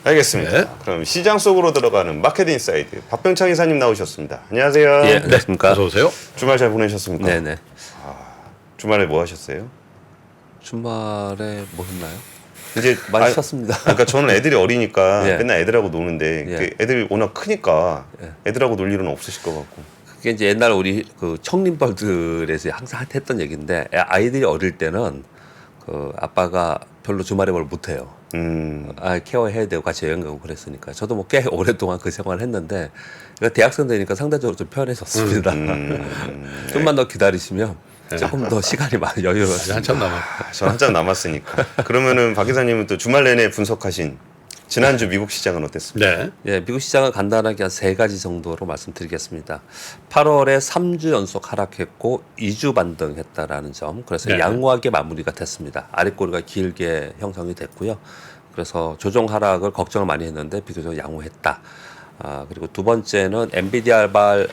알겠습니다. 네. 그럼 시장 속으로 들어가는 마켓 인사이드 박병창 이사님 나오셨습니다. 안녕하세요. 예, 안녕하십니까. 어서 오세요. 주말 잘 보내셨습니까? 네네. 주말에 뭐 하셨어요? 주말에 뭐 했나요? 이제 많이 쉬었습니다. 그러니까 저는 애들이 어리니까 예. 맨날 애들하고 노는데 예. 그 애들이 워낙 크니까 예. 애들하고 놀 일은 없으실 것 같고. 그게 이제 옛날 우리 그 청림벌들에서 항상 했던 얘기인데 아이들이 어릴 때는 그 아빠가 별로 주말에 뭘 못해요. 케어해야 되고 같이 여행 가고 그랬으니까 저도 뭐 꽤 오랫동안 그 생활을 했는데 대학생 되니까 상대적으로 좀 편해졌습니다. 좀만 더 기다리시면 조금 더 시간이 많이 아직 여유로워집니다. 한참 남아. 저 한참 남았으니까. 그러면은 박 기사님은 또 주말 내내 분석하신 지난주 미국 시장은 어땠습니까? 네. 예, 미국 시장은 간단하게 한 세 가지 정도로 말씀드리겠습니다. 8월에 3주 연속 하락했고 2주 반등했다라는 점. 그래서 네. 양호하게 마무리가 됐습니다. 아랫꼬리가 길게 형성이 됐고요. 그래서 조정 하락을 걱정을 많이 했는데 비교적 양호했다. 그리고 두 번째는 엔비디아발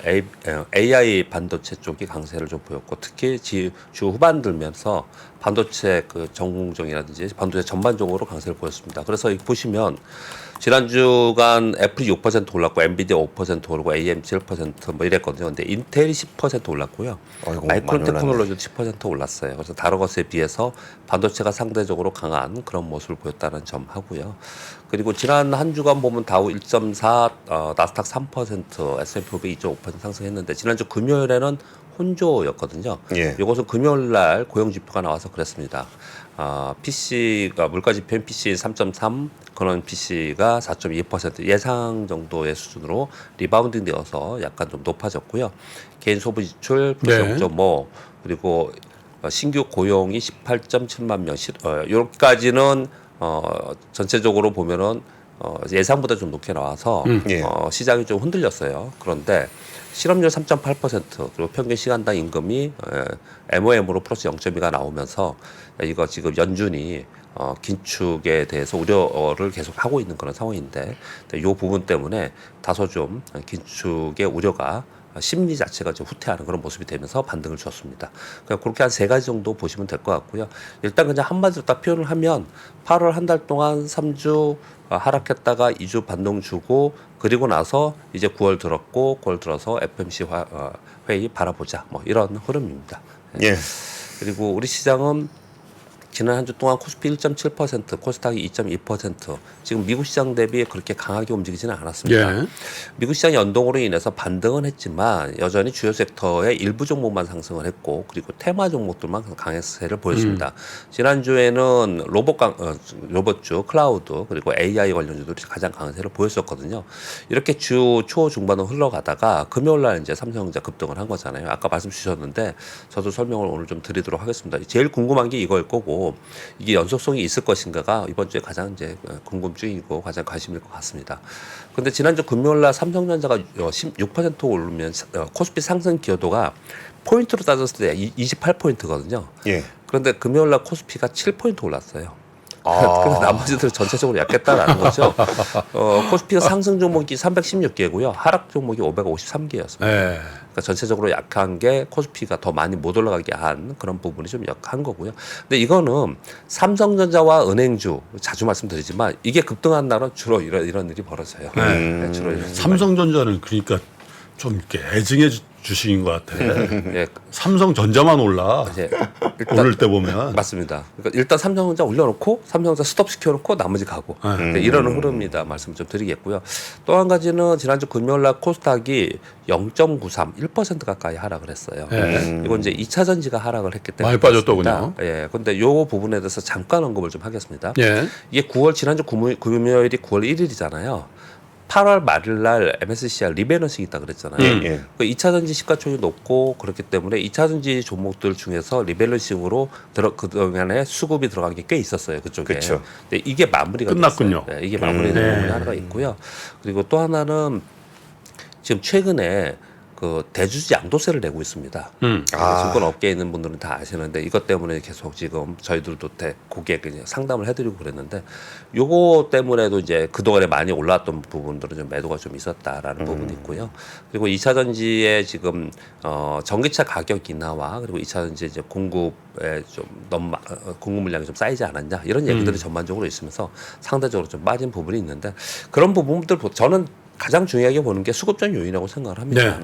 AI 반도체 쪽이 강세를 좀 보였고 특히 주 후반 들면서 반도체 그 전공정이라든지 반도체 전반적으로 강세를 보였습니다. 그래서 여기 보시면 지난주간 애플이 6% 올랐고 엔비디아 5% 오르고 AM 7% 이랬거든요. 근데 인텔이 10% 올랐고요. 아이고, 마이크론 많이 테크놀로지도 10% 올랐어요. 그래서 다른 것에 비해서 반도체가 상대적으로 강한 그런 모습을 보였다는 점 하고요. 그리고 지난 한 주간 보면 다우 1.4, 나스닥 3%, S&P 500 2.5% 상승했는데 지난주 금요일에는 혼조였거든요. 예. 이것은 금요일 날 고용 지표가 나와서 그랬습니다. PC가 물가 지표인 PC인 3.3, 그런 PC가 4.2% 예상 정도의 수준으로 리바운딩 되어서 약간 좀 높아졌고요. 개인 소비 지출 플러스 네. 0.5 그리고 신규 고용이 18.7만 명. 여기까지는 전체적으로 보면은 예상보다 좀 높게 나와서 예. 시장이 좀 흔들렸어요. 그런데 실업률 3.8% 그리고 평균 시간당 임금이 MOM으로 플러스 0.2가 나오면서 이거 지금 연준이 긴축에 대해서 우려를 계속 하고 있는 그런 상황인데 이 부분 때문에 다소 좀 긴축의 우려가 심리 자체가 좀 후퇴하는 그런 모습이 되면서 반등을 줬습니다. 그냥 그렇게 한 세 가지 정도 보시면 될 것 같고요. 일단 그냥 한마디로 딱 표현을 하면 8월 한 달 동안 3주 하락했다가 2주 반등 주고 그리고 나서 이제 9월 들었고 9월 들어서 FMC 회의 바라보자 뭐 이런 흐름입니다. 예. 그리고 우리 시장은 지난 한 주 동안 코스피 1.7%, 코스닥이 2.2%, 지금 미국 시장 대비 그렇게 강하게 움직이지는 않았습니다. 예. 미국 시장 연동으로 인해서 반등은 했지만 여전히 주요 섹터의 일부 종목만 상승을 했고 그리고 테마 종목들만 강세를 보였습니다. 지난주에는 로봇주, 클라우드 그리고 AI 관련주들이 가장 강세를 보였었거든요. 이렇게 주 초 중반으로 흘러가다가 금요일 날 이제 삼성전자 급등을 한 거잖아요. 아까 말씀 주셨는데 저도 설명을 오늘 좀 드리도록 하겠습니다. 제일 궁금한 게 이거일 거고 이게 연속성이 있을 것인가가 이번 주에 가장 이제 궁금증이고 가장 관심일 것 같습니다. 그런데 지난주 금요일날 삼성전자가 16% 오르면 코스피 상승 기여도가 포인트로 따졌을 때 28포인트거든요. 예. 그런데 금요일날 코스피가 7포인트 올랐어요. 그래서 나머지들 전체적으로 약했다라는 거죠. 코스피가 상승 종목이 316개고요. 하락 종목이 553개였습니다. 네. 그러니까 전체적으로 약한 게 코스피가 더 많이 못 올라가게 한 그런 부분이 좀 약한 거고요. 근데 이거는 삼성전자와 은행주 자주 말씀드리지만 이게 급등한 날은 주로 이런 일이 벌어져요. 네, 주로 이런 삼성전자는 그러니까 좀 이렇게 애증해 주식인 것 같아. 예, 삼성전자만 올라. 이제 오를 때 보면. 맞습니다. 그러니까 일단 삼성전자 올려놓고 삼성전자 스톱 시켜놓고 나머지 가고 네, 이런 흐름입니다. 말씀 좀 드리겠고요. 또 한 가지는 지난주 금요일날 코스닥이 0.93, 1% 가까이 하락을 했어요. 이건 이제 2차 전지가 하락을 했기 때문에 많이 빠졌더군요. 예, 그런데 요 부분에 대해서 잠깐 언급을 좀 하겠습니다. 예. 이게 지난주 금요일이 9월 1일이잖아요. 8월 말일 날 MSCI 리밸런싱이 있다 그랬잖아요. 예. 그 2차 전지 시가총이 높고 그렇기 때문에 2차 전지 종목들 중에서 리밸런싱으로 그동안에 수급이 들어간 게 꽤 있었어요. 그쪽에. 그쵸. 근데 이게 마무리가 끝났군요. 됐어요. 네, 이게 마무리된 부분이 하나가 있고요. 그리고 또 하나는 지금 최근에 그 대주주 양도세를 내고 있습니다. 증권 업계에 있는 분들은 다 아시는데 이것 때문에 계속 지금 저희들도 고객 상담을 해드리고 그랬는데 요거 때문에도 이제 그동안에 많이 올라왔던 부분들은 좀 매도가 좀 있었다라는 부분이 있고요. 그리고 2차 전지의 지금 전기차 가격 인하와 그리고 2차 전지 이제 공급에 좀 너무 공급 물량이 좀 쌓이지 않았냐 이런 얘기들이 전반적으로 있으면서 상대적으로 좀 빠진 부분이 있는데 그런 부분들 저는 가장 중요하게 보는 게 수급적 요인이라고 생각을 합니다.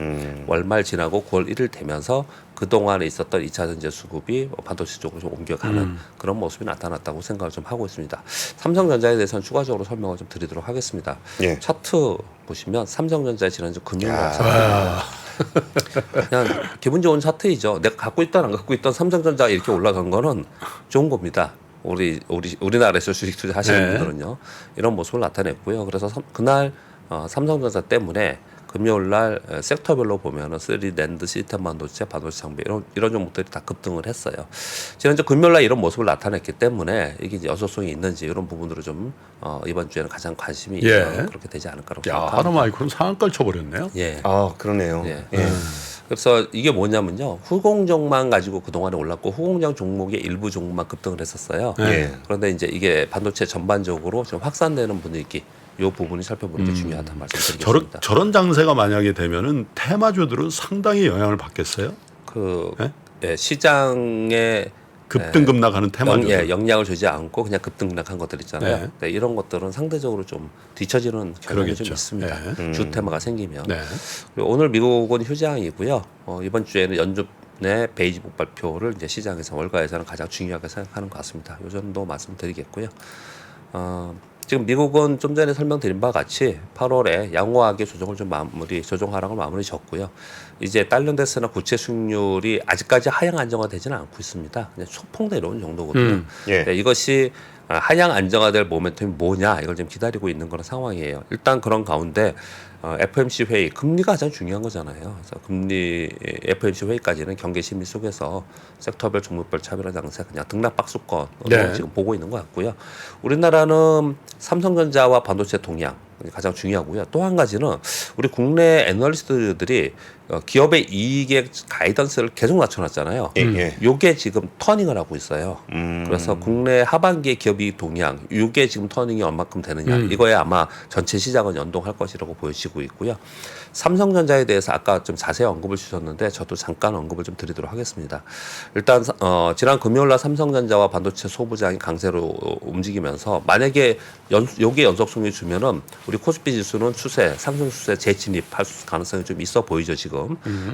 월말 지나고 9월 1일 되면서 그동안에 있었던 2차 전지 수급이 반도체 쪽으로 좀 옮겨가는 그런 모습이 나타났다고 생각을 좀 하고 있습니다. 삼성전자에 대해서는 추가적으로 설명을 좀 드리도록 하겠습니다. 예. 차트 보시면 삼성전자 지난주 금요일 날 그냥 기분 좋은 차트이죠. 내가 갖고 있던 안 갖고 있던 삼성전자 이렇게 올라간 거는 좋은 겁니다. 우리나라에서 주식 투자 하시는 분들은요 이런 모습을 나타냈고요. 그래서 그날 삼성전자 때문에 금요일 날 섹터별로 보면은 3D 낸드, 시스템 반도체, 반도체 장비 이런 종목들이 다 급등을 했어요. 지난주 금요일 날 이런 모습을 나타냈기 때문에 이게 이제 여소성이 있는지 이런 부분들을 좀 이번 주에는 가장 관심이 있어서 그렇게 되지 않을까라고 생각합니다. 하나마이크론 상한가를 쳐버렸네요. 예. 아, 그러네요. 예. 그래서 이게 뭐냐면요. 후공정만 가지고 그동안에 올랐고 후공정 종목의 일부 종목만 급등을 했었어요. 예. 그런데 이제 이게 반도체 전반적으로 좀 확산되는 분위기 이 부분이 살펴보는 게 중요하다는 말씀드리겠습니다. 저런 장세가 만약에 되면은 테마주들은 상당히 영향을 받겠어요. 예, 시장에 급등급락하는 테마주들. 영향을 주지 않고 그냥 급등락한 것들 있잖아요. 네, 이런 것들은 상대적으로 좀 뒤처지는 경향이 좀 있습니다. 주 테마가 생기면. 그리고 오늘 미국은 휴장이고요. 이번 주에는 연준의 베이지북 발표를 이제 시장에서 월가에서는 가장 중요하게 생각하는 것 같습니다. 이 정도 말씀드리겠고요. 지금 미국은 좀 전에 설명드린 바와 같이 8월에 양호하게 조정 하락을 마무리 졌고요. 이제 달러인덱스나 국채 수익률이 아직까지 하향 안정화되지는 않고 있습니다. 그냥 소폭 내려온 정도거든요. 예. 네, 이것이 하향 안정화될 모멘텀이 뭐냐 이걸 좀 기다리고 있는 그런 상황이에요. 일단 그런 가운데 FOMC 회의 금리가 가장 중요한 거잖아요. 그래서 금리 FOMC 회의까지는 경계 심리 속에서 섹터별 종목별 차별화 장세 그냥 등락 박수권으로 지금 보고 있는 것 같고요. 우리나라는 삼성전자와 반도체 동향 가장 중요하고요. 또 한 가지는 우리 국내 애널리스트들이 기업의 이익의 가이던스를 계속 낮춰놨잖아요. 요게 지금 터닝을 하고 있어요. 그래서 국내 하반기의 기업이익 동향, 요게 지금 터닝이 얼마큼 되느냐, 이거에 아마 전체 시장은 연동할 것이라고 보여지고 있고요. 삼성전자에 대해서 아까 좀 자세히 언급을 주셨는데 저도 잠깐 언급을 좀 드리도록 하겠습니다. 일단 지난 금요일날 삼성전자와 반도체 소부장이 강세로 움직이면서 만약에 요게 연속성이 주면은 우리 코스피 지수는 상승 추세 재진입할 가능성이 좀 있어 보이죠 지금.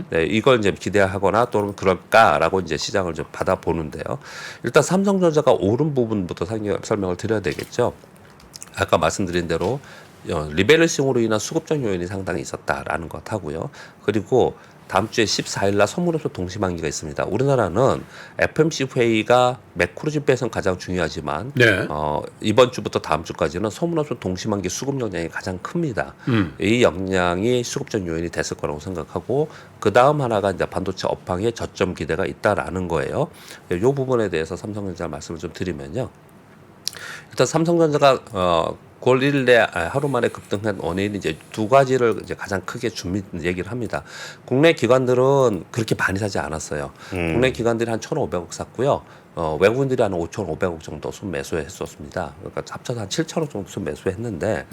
네, 이걸 이제 기대하거나 또는 그럴까라고 이제 시장을 좀 받아보는데요. 일단 삼성전자가 오른 부분부터 설명을 드려야 되겠죠. 아까 말씀드린 대로 리밸런싱으로 인한 수급적 요인이 상당히 있었다라는 것 하고요. 그리고 다음 주에 14일 날 선물업소 동시만기가 있습니다. 우리나라는 FOMC 회의가 매크로 지표에서는 가장 중요하지만 이번 주부터 다음 주까지는 선물업소 동시만기 수급 영향이 가장 큽니다. 이 영향이 수급적 요인이 됐을 거라고 생각하고 그 다음 하나가 이제 반도체 업황의 저점 기대가 있다라는 거예요. 이 부분에 대해서 삼성전자 말씀을 좀 드리면요. 일단 삼성전자가 9월 1일에 하루 만에 급등한 원인이 이제 두 가지를 이제 가장 크게 얘기를 합니다. 국내 기관들은 그렇게 많이 사지 않았어요. 국내 기관들이 한 1,500억 샀고요. 외국인들이 한 5,500억 정도 순매수했었습니다. 그러니까 합쳐서 한 7,000억 정도 순매수했는데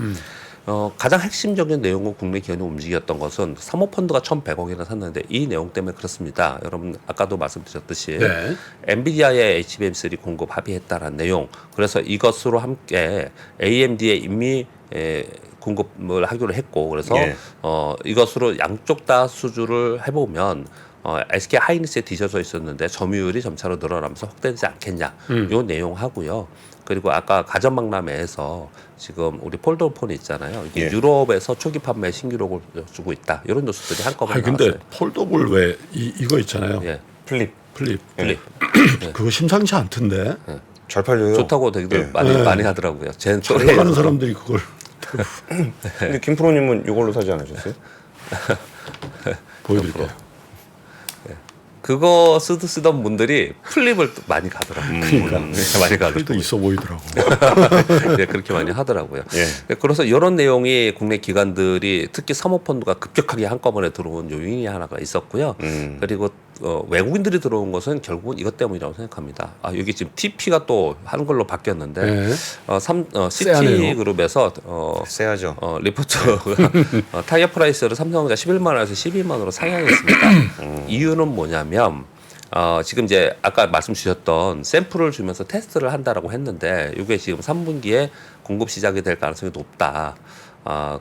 가장 핵심적인 내용은 국내 기관이 움직였던 것은 사모펀드가 1,100억이나 샀는데 이 내용 때문에 그렇습니다. 여러분 아까도 말씀드렸듯이 엔비디아의 HBM3 공급 합의했다라는 내용. 그래서 이것으로 함께 AMD에 이미 공급을 하기로 했고 그래서 이것으로 양쪽 다 수주를 해보면 SK 하이닉스에 뒤져져 있었는데 점유율이 점차로 늘어나면서 확대되지 않겠냐 요 내용 하고요. 그리고 아까 가전박람회에서 지금 우리 폴더폰 있잖아요. 이게 유럽에서 초기 판매 신기록을 주고 있다. 이런 뉴스들이 한꺼번에 근데 나왔어요. 폴더블 왜 이거 있잖아요. 플립. 그거 심상치 않던데. 잘 팔려요. 좋다고 되게 많이 하더라고요. 제 잘 나가는 사람들이 그걸. 근데 김프로님은 이걸로 사지 않으셨어요? 보여드릴게요. 그거 쓰던 분들이 플립을 또 많이 가더라고요. 그러니까. 많이 그래도 가더라고요. 있어 보이더라고. 네, 그렇게 많이 하더라고요. 예. 그래서 이런 내용이 국내 기관들이 특히 사모펀드가 급격하게 한꺼번에 들어온 요인이 하나가 있었고요. 그리고 외국인들이 들어온 것은 결국은 이것 때문이라고 생각합니다. 아, 여기 지금 TP가 또 한글로 바뀌었는데 네. 시티 세하네요. 그룹에서 세하죠. 리포트가 타이어 프라이스를 삼성전자 11만 원에서 12만 원으로 상향했습니다. 이유는 뭐냐면 지금 이제 아까 말씀 주셨던 샘플을 주면서 테스트를 한다라고 했는데 이게 지금 3분기에 공급 시작이 될 가능성이 높다.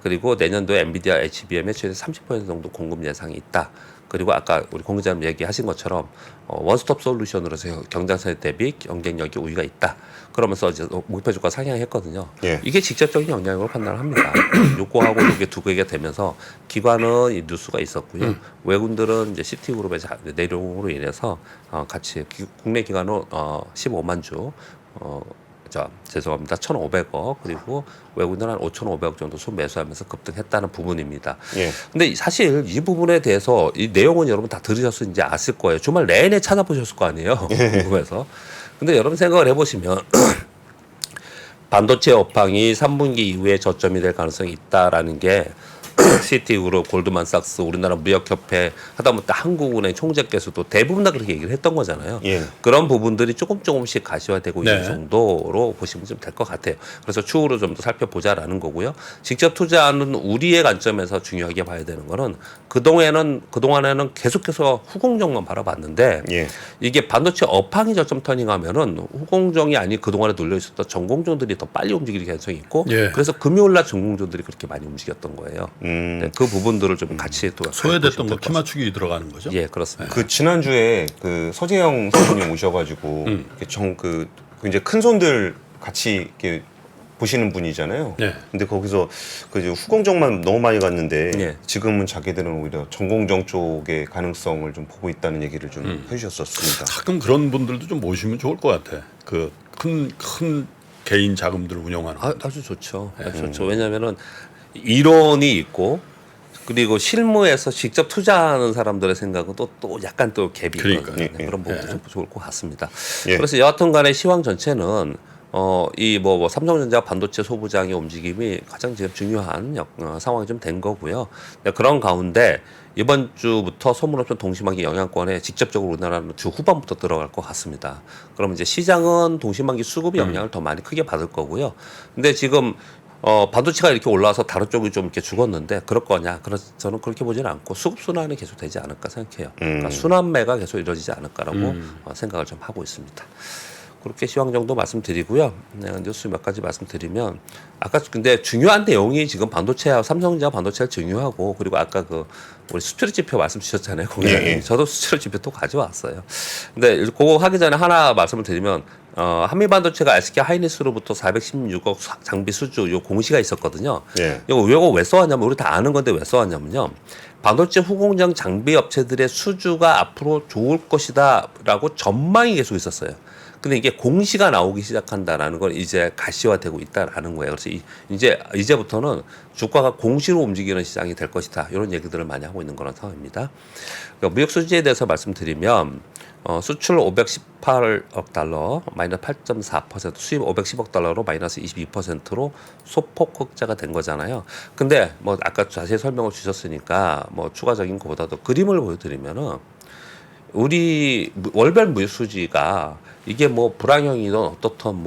그리고 내년도에 엔비디아 HBM의 최대 30% 정도 공급 예상이 있다. 그리고 아까 우리 공 기자님 얘기하신 것처럼 원스톱 솔루션으로서 경쟁사 대비 경쟁력이 우위가 있다. 그러면서 이제 목표 주가 상향했거든요. 예. 이게 직접적인 영향으로 판단을 합니다. 요거하고 요게 두 개가 되면서 기관은 이 뉴스가 있었고요. 외국인들은 이제 시티그룹의 내용으로 인해서 같이 국내 기관은 15만 주 죄송합니다. 1,500억 그리고 외국인은 한 5,500억 정도 순매수하면서 급등했다는 부분입니다. 예. 근데 사실 이 부분에 대해서 이 내용은 여러분 다 들으셨을 이제 아실 거예요. 주말 내내 찾아보셨을 거 아니에요. 궁금해서. 근데 여러분 생각을 해보시면 반도체 업황이 3분기 이후에 저점이 될 가능성이 있다라는 게 시티그룹, 골드만삭스, 우리나라 무역협회 하다못해 한국은행 총재께서도 대부분 다 그렇게 얘기를 했던 거잖아요. 예. 그런 부분들이 조금씩 가시화되고 네. 있는 정도로 보시면 좀 될 것 같아요. 그래서 추후로 좀 더 살펴보자라는 거고요. 직접 투자하는 우리의 관점에서 중요하게 봐야 되는 거는 그동안에는 계속해서 후공정만 바라봤는데 예. 이게 반도체 업황이 저점 터닝하면은 후공정이 아닌 그동안에 눌려 있었던 전공정들이 더 빨리 움직일 가능성이 있고 예. 그래서 금요일 날 전공정들이 그렇게 많이 움직였던 거예요. 네, 그 부분들을 좀 같이 또 소외됐던 거 보시면 될 키 맞추기 들어가는 거죠? 예, 그렇습니다. 그 지난주에 그 서재영 선생님 오셔가지고 이렇게 이제 큰 손들 같이 이렇게 보시는 분이잖아요. 네. 근데 거기서 그 이제 후공정만 너무 많이 갔는데 네. 지금은 자기들은 오히려 전공정 쪽의 가능성을 좀 보고 있다는 얘기를 좀 해주셨었습니다. 가끔 그런 분들도 좀 모시면 좋을 것 같아. 그 큰 개인 자금들 운영하는. 아주 좋죠. 아주 좋죠. 왜냐하면은 이론이 있고 그리고 실무에서 직접 투자하는 사람들의 생각은 또 약간 또 갭이 그러니까요. 있거든요. 예, 그런 부분도 좀 좋을 것 같습니다. 예. 그래서 여하튼간에 시황 전체는 이 삼성전자 반도체 소부장의 움직임이 가장 지금 중요한 상황이 좀 된 거고요. 그런 가운데 이번 주부터 소문없던 동시만기 영향권에 직접적으로 우리나라는 주 후반부터 들어갈 것 같습니다. 그러면 이제 시장은 동시만기 수급의 영향을 더 많이 크게 받을 거고요. 근데 지금 반도체가 이렇게 올라와서 다른 쪽이 좀 이렇게 죽었는데 그럴 거냐? 저는 그렇게 보지는 않고 수급 순환이 계속 되지 않을까 생각해요. 그러니까 순환매가 계속 이루어지지 않을까라고 생각을 좀 하고 있습니다. 그렇게 시황 정도 말씀드리고요. 네, 뉴스 몇 가지 말씀드리면 아까 근데 중요한 내용이 지금 반도체와 삼성전자 반도체가 중요하고 그리고 아까 우리 수출 지표 말씀 주셨잖아요. 공장님. 예. 저도 수출 지표 또 가져왔어요. 근데 그거 하기 전에 하나 말씀을 드리면 한미반도체가 SK 하이닉스로부터 416억 장비 수주 요 공시가 있었거든요. 예. 이거 왜 써왔냐면 우리 다 아는 건데 왜 써왔냐면요. 반도체 후공정 장비 업체들의 수주가 앞으로 좋을 것이다라고 전망이 계속 있었어요. 근데 이게 공시가 나오기 시작한다라는 건 이제 가시화되고 있다라는 거예요. 그래서 이제부터는 주가가 공시로 움직이는 시장이 될 것이다. 이런 얘기들을 많이 하고 있는 그런 상황입니다. 그러니까 무역 수지에 대해서 말씀드리면 수출 518억 달러 마이너스 8.4%, 수입 510억 달러로 마이너스 22%로 소폭 흑자가 된 거잖아요. 근데 아까 자세히 설명을 주셨으니까 추가적인 것보다도 그림을 보여드리면은 우리 월별 무역 수지가 이게 불황형이든 어떻든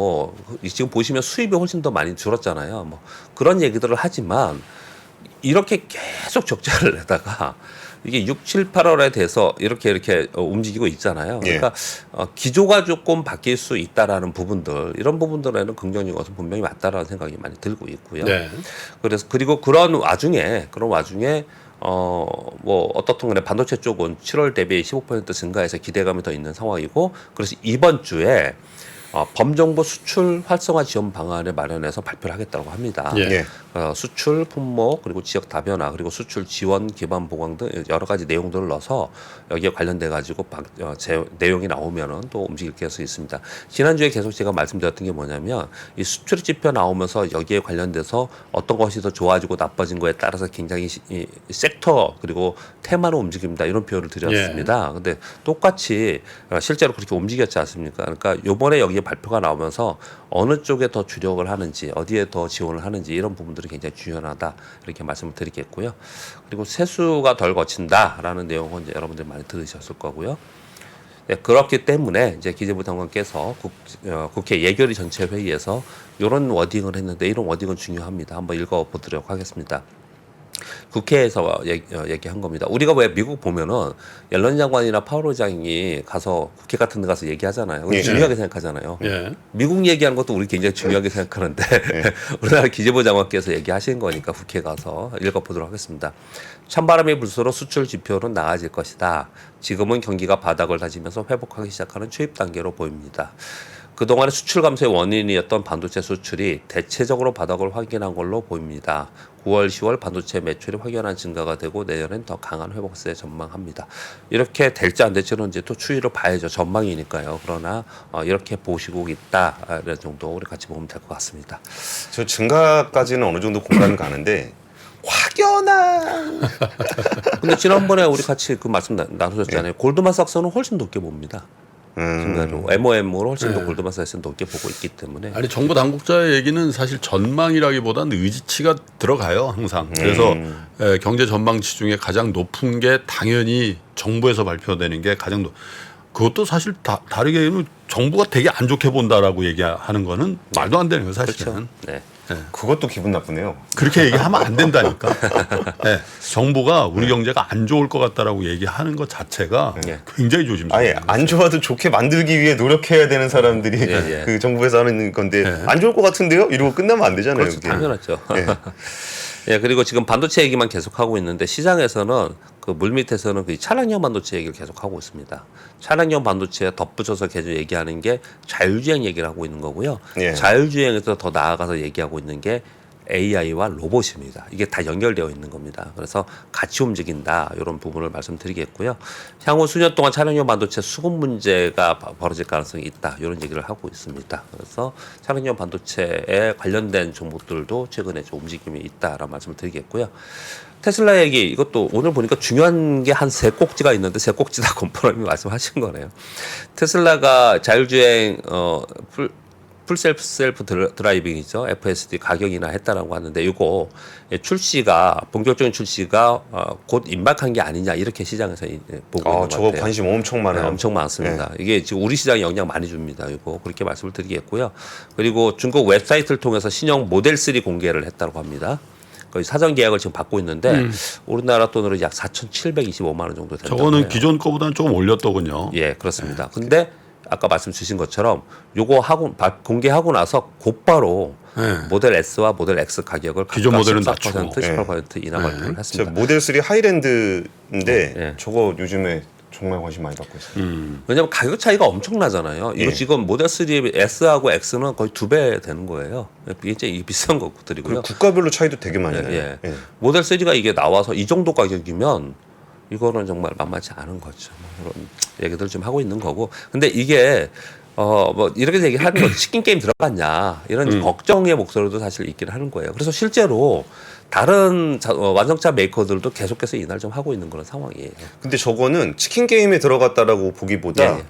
지금 보시면 수입이 훨씬 더 많이 줄었잖아요. 그런 얘기들을 하지만 이렇게 계속 적자를 내다가 이게 6, 7, 8월에 돼서 이렇게 움직이고 있잖아요. 그러니까 기조가 조금 바뀔 수 있다라는 부분들 이런 부분들에는 긍정적인 것은 분명히 맞다라는 생각이 많이 들고 있고요. 네. 그리고 그런 와중에 어떻든 간에 반도체 쪽은 7월 대비 15% 증가해서 기대감이 더 있는 상황이고 그래서 이번 주에 범정부 수출 활성화 지원 방안을 마련해서 발표를 하겠다고 합니다. 예. 예. 수출 품목 그리고 지역 다변화 그리고 수출 지원 기반 보강 등 여러 가지 내용들을 넣어서 여기에 관련돼 가지고 내용이 나오면은 또 움직일 수 있습니다. 지난주에 계속 제가 말씀드렸던 게 뭐냐면 이 수출 지표 나오면서 여기에 관련돼서 어떤 것이 더 좋아지고 나빠진 거에 따라서 굉장히 이 섹터 그리고 테마로 움직입니다. 이런 표현을 드렸습니다. 근데 똑같이 실제로 그렇게 움직였지 않습니까? 그러니까 요번에 여기에 발표가 나오면서 어느 쪽에 더 주력을 하는지 어디에 더 지원을 하는지 이런 부분들이 굉장히 중요하다 이렇게 말씀을 드리겠고요. 그리고 세수가 덜 거친다라는 내용은 이제 여러분들 많이 들으셨을 거고요. 네, 그렇기 때문에 이제 기재부 장관께서 국회 예결위 전체 회의에서 이런 워딩을 했는데 이런 워딩은 중요합니다. 한번 읽어보도록 하겠습니다. 국회에서 얘기한 겁니다. 우리가 왜 미국 보면은 옐런 장관이나 파월 의장이 가서 국회 같은 데 가서 얘기하잖아요. 예. 중요하게 생각하잖아요. 예. 미국 얘기하는 것도 우리 굉장히 중요하게 생각하는데 우리나라 기재부 장관께서 얘기하신 거니까 국회 가서 읽어보도록 하겠습니다. 찬바람이 불수록 수출 지표는 나아질 것이다. 지금은 경기가 바닥을 다지면서 회복하기 시작하는 초입 단계로 보입니다. 그동안의 수출 감소의 원인이었던 반도체 수출이 대체적으로 바닥을 확인한 걸로 보입니다. 9월, 10월 반도체 매출이 확연한 증가가 되고 내년엔 더 강한 회복세 전망합니다. 이렇게 될지 안 될지는 이제 또 추이를 봐야죠. 전망이니까요. 그러나 이렇게 보시고 있다. 이런 정도 우리 같이 보면 될 것 같습니다. 저 증가까지는 어느 정도 공감이 가는데 확연한. 근데 지난번에 우리 같이 그 말씀 나누셨잖아요. 골드만삭스는 훨씬 높게 봅니다. 증가로 MOM으로 훨씬 더 골드만삭스는 높게 보고 있기 때문에 아니 정부 당국자의 얘기는 사실 전망이라기보다는 의지치가 들어가요 항상. 그래서 경제 전망치 중에 가장 높은 게 당연히 정부에서 발표되는 게 가장 그것도 사실 다르게 정부가 되게 안 좋게 본다라고 얘기하는 거는 말도 안 되는 거예요 사실은. 그렇죠. 네. 그것도 기분 나쁘네요. 그렇게 얘기하면 안 된다니까. 네, 정부가 우리 경제가 안 좋을 것 같다라고 얘기하는 것 자체가 굉장히 조심스러워요. 아예 안 좋아도 좋게 만들기 위해 노력해야 되는 사람들이 예. 그 정부에서 하는 건데 안 좋을 것 같은데요? 이러고 끝나면 안 되잖아요. 그렇죠. 그게. 당연하죠. 예. 예, 그리고 지금 반도체 얘기만 계속하고 있는데 시장에서는 그 물밑에서는 그 차량용 반도체 얘기를 계속하고 있습니다. 차량용 반도체에 덧붙여서 계속 얘기하는 게 자율주행 얘기를 하고 있는 거고요. 예. 자율주행에서 더 나아가서 얘기하고 있는 게 AI와 로봇입니다. 이게 다 연결되어 있는 겁니다. 그래서 같이 움직인다 이런 부분을 말씀드리겠고요. 향후 수년 동안 차량용 반도체 수급 문제가 벌어질 가능성이 있다 이런 얘기를 하고 있습니다. 그래서 차량용 반도체에 관련된 종목들도 최근에 좀 움직임이 있다라는 말씀을 드리겠고요. 테슬라 얘기 이것도 오늘 보니까 중요한 게 한 세 꼭지가 있는데 세 꼭지 다 권포럼이 말씀하신 거네요. 테슬라가 자율주행 풀셀프 드라이빙이죠. FSD 가격이나 했다라고 하는데 이거 출시가 본격적인 출시가 곧 임박한 게 아니냐 이렇게 시장에서 보고 있는 것 저거 같아요. 관심 엄청 많아요. 네, 엄청 많습니다. 이게 지금 우리 시장에 영향 많이 줍니다. 이거 그렇게 말씀을 드리겠고요. 그리고 중국 웹사이트를 통해서 신형 모델 3 공개를 했다고 합니다. 거의 사전 계약을 지금 받고 있는데 우리나라 돈으로 약 4,725만 원 정도 된다고 저거는 해요. 기존 거보다는 조금 올렸더군요. 예, 그렇습니다. 근데 아까 말씀 주신 것처럼 요거 공개하고 나서 곧바로 모델 S와 모델 X 가격을 기존 각각 모델은 14%, 낮추고. 18% 인하 발표를 진짜 했습니다. 모델 3 하이랜드인데 예. 저거 요즘에 정말 관심 많이 받고 있어요. 왜냐하면 가격 차이가 엄청나잖아요. 이거 예. 지금 모델 3 S하고 X는 거의 2배 되는 거예요. 이게 비싼 것들이고요. 그리고 국가별로 차이도 되게 많이 나요. 예. 예. 모델 3가 이게 나와서 이 정도 가격이면 이거는 정말 만만치 않은 거죠. 그런 얘기들 좀 하고 있는 거고. 근데 이게 뭐 이렇게 얘기하는 거 치킨 게임 들어갔냐 이런 걱정의 목소리도 사실 있긴 하는 거예요. 그래서 실제로 다른 완성차 메이커들도 계속해서 인하를 좀 하고 있는 그런 상황이에요. 근데 저거는 치킨 게임에 들어갔다라고 보기보다 예.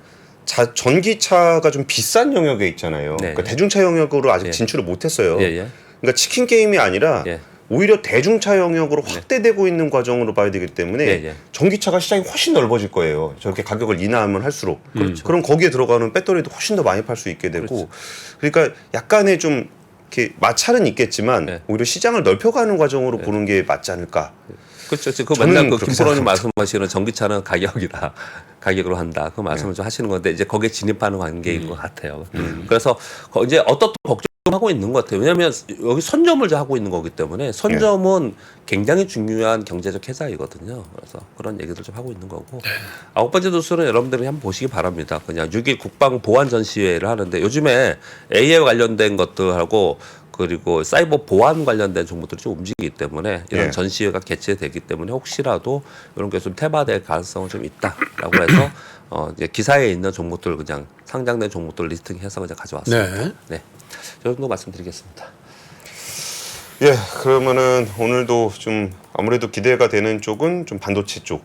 전기차가 좀 비싼 영역에 있잖아요. 네. 그러니까 대중차 영역으로 아직 예. 진출을 못했어요. 예. 그러니까 치킨 게임이 아니라 예. 오히려 대중차 영역으로 확대되고 있는 과정으로 봐야 되기 때문에 예. 전기차가 시장이 훨씬 넓어질 거예요. 저렇게 가격을 인하하면 할수록. 그렇죠. 그럼 거기에 들어가는 배터리도 훨씬 더 많이 팔 수 있게 되고. 그러니까 약간의 좀 이렇게 마찰은 있겠지만 네. 오히려 시장을 넓혀가는 과정으로 보는 게 맞지 않을까. 그렇죠. 그 저는 맨날 그 그렇게 김포로님 생각합니다. 말씀하시는 전기차는 가격이다. 가격으로 한다. 그 말씀을 좀 하시는 건데 이제 거기에 진입하는 관계인 것 같아요. 그래서 이제 어떻든 걱정 하고 있는 것 같아요. 왜냐하면 여기 선점을 하고 있는 거기 때문에 선점은 굉장히 중요한 경제적 회사이거든요. 그래서 그런 얘기들 좀 하고 있는 거고. 아홉 번째 뉴스는 여러분들이 한번 보시기 바랍니다. 그냥 6일 국방 보안 전시회를 하는데 요즘에 AI 관련된 것들하고 그리고 사이버 보안 관련된 정보들이 좀 움직이기 때문에 이런 전시회가 개최되기 때문에 혹시라도 이런 게 좀 퇴마될 가능성은 좀 있다라고 해서 이제 기사에 있는 종목들 그냥 상장된 종목들 리스팅해서 그냥 가져왔습니다. 네. 저 정도 말씀드리겠습니다. 예, 그러면은 오늘도 좀 아무래도 기대가 되는 쪽은 좀 반도체 쪽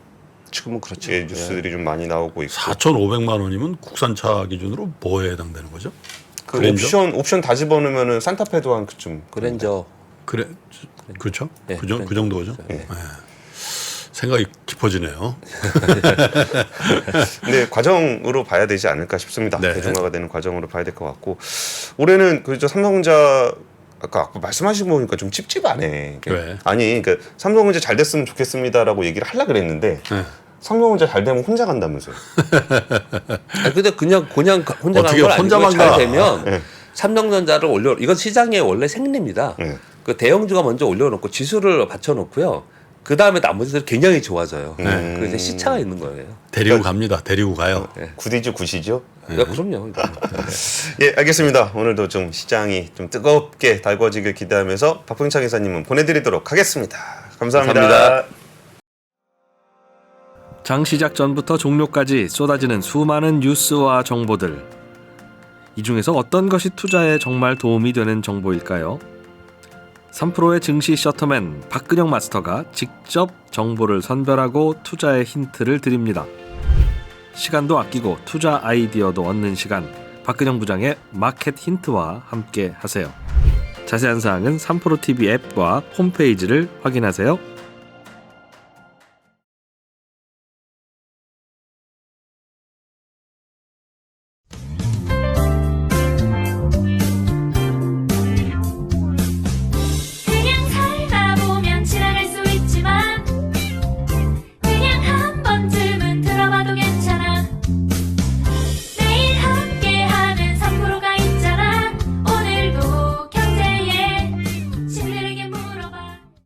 지금은 그렇죠. 예, 뉴스들이 좀 많이 나오고 있고 4,500만 원이면 국산차 기준으로 뭐에 해당되는 거죠? 그 그랜저? 옵션 다 집어넣으면은 산타페도 한 그쯤 그랜저. 그래, 그렇죠? 네, 그 정도죠. 예. 네. 생각이 깊어지네요. 근데 과정으로 봐야 되지 않을까 싶습니다. 네. 대중화가 되는 과정으로 봐야 될 것 같고 올해는 그저 삼성전자 아까 말씀하신 거 보니까 좀 찝찝하네. 왜? 아니 그러니까 삼성전자 잘 됐으면 좋겠습니다라고 얘기를 하려 그랬는데 네. 삼성전자 잘 되면 혼자 간다면서요. 아니, 근데 그냥 혼자 어떻게 가는 건 혼자만 아니고 잘 가? 되면 네. 삼성전자를 이건 시장의 원래 생리입니다. 네. 그 대형주가 먼저 올려놓고 지수를 받쳐놓고요. 그 다음에 나머지들 굉장히 좋아져요. 그 이제 시차가 있는 거예요. 데리고 갑니다. 데리고 가요. 굿이죠, 굿이죠. 그럼요. 예, 알겠습니다. 오늘도 좀 시장이 좀 뜨겁게 달궈지길 기대하면서 박봉창 기사님은 보내드리도록 하겠습니다. 감사합니다. 감사합니다. 장 시작 전부터 종료까지 쏟아지는 수많은 뉴스와 정보들. 이 중에서 어떤 것이 투자에 정말 도움이 되는 정보일까요? 3프로의 증시 셔터맨 박근영 마스터가 직접 정보를 선별하고 투자의 힌트를 드립니다. 시간도 아끼고 투자 아이디어도 얻는 시간, 박근영 부장의 마켓 힌트와 함께 하세요. 자세한 사항은 3프로 TV 앱과 홈페이지를 확인하세요.